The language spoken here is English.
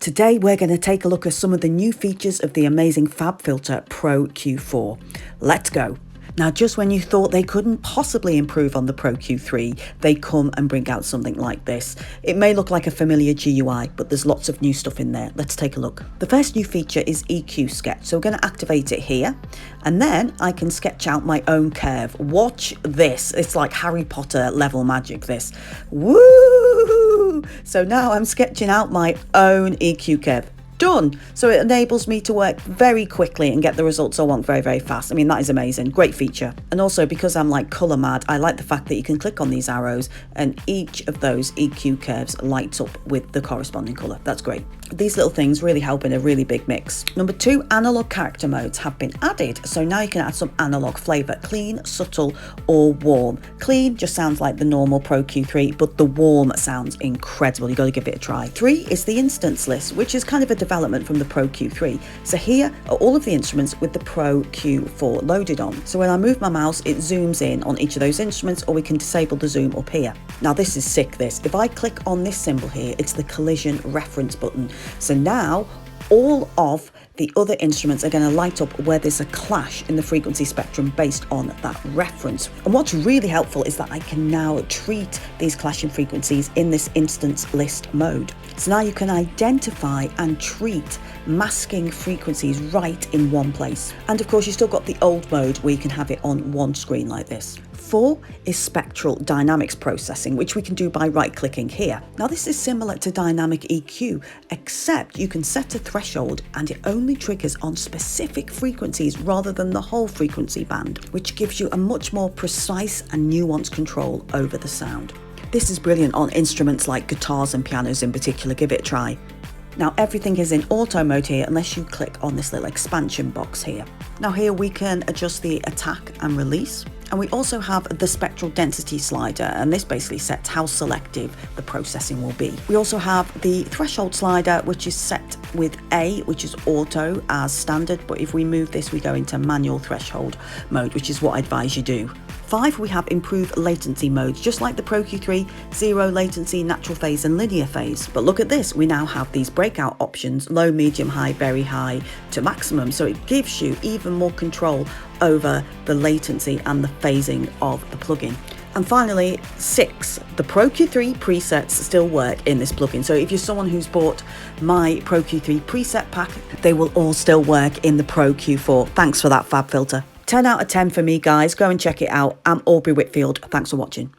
Today we're going to take a look at some of the new features of the amazing Fabfilter Pro Q4. Let's go. Now, just when you thought they couldn't possibly improve on the Pro Q3, they come and bring out something like this. It may look like a familiar GUI, but there's lots of new stuff in there. Let's take a look. The first new feature is EQ Sketch. So we're going to activate it here, and then I can sketch out my own curve. Watch this. It's like Harry Potter level magic, this. Woo! So now I'm sketching out my own EQ curve. Done. So it enables me to work very quickly and get the results I want very, very fast. I mean, that is amazing. Great feature. And also, because I'm like color mad, I like the fact that you can click on these arrows and each of those EQ curves lights up with the corresponding color. That's great. These little things really help in a really big mix. Number 2, analog character modes have been added. So now you can add some analog flavor: clean, subtle, or warm. Clean just sounds like the normal Pro Q3, but the warm sounds incredible. You got to give it a try. 3 is the instance list, which is kind of a development from the Pro Q3. So here are all of the instruments with the Pro Q4 loaded on. So when I move my mouse, it zooms in on each of those instruments, or we can disable the zoom up here. Now this is sick, this. If I click on this symbol here, it's the collision reference button. So now all of the other instruments are going to light up where there's a clash in the frequency spectrum based on that reference. And what's really helpful is that I can now treat these clashing frequencies in this instance list mode. So now you can identify and treat masking frequencies right in one place. And of course, you've still got the old mode where you can have it on one screen like this. 4 is spectral dynamics processing, which we can do by right-clicking here. Now this is similar to dynamic EQ, except you can set a threshold and it only triggers on specific frequencies rather than the whole frequency band, which gives you a much more precise and nuanced control over the sound. This is brilliant on instruments like guitars and pianos in particular. Give it a try. Now everything is in auto mode here unless you click on this little expansion box here. Now here we can adjust the attack and release. And we also have the spectral density slider, and this basically sets how selective the processing will be. We also have the threshold slider, which is set with A, which is auto as standard, but if we move this, we go into manual threshold mode, which is what I advise you do. 5, we have improved latency modes, just like the Pro Q3, 0 latency, natural phase and linear phase. But look at this, we now have these breakout options: low, medium, high, very high to maximum. So it gives you even more control over the latency and the phasing of the plugin. And finally, 6, the Pro Q3 presets still work in this plugin. So if you're someone who's bought my Pro Q3 preset pack, they will all still work in the Pro Q4. Thanks for that, Fabfilter. 10 out of 10 for me, guys. Go and check it out. I'm Aubrey Whitfield. Thanks for watching.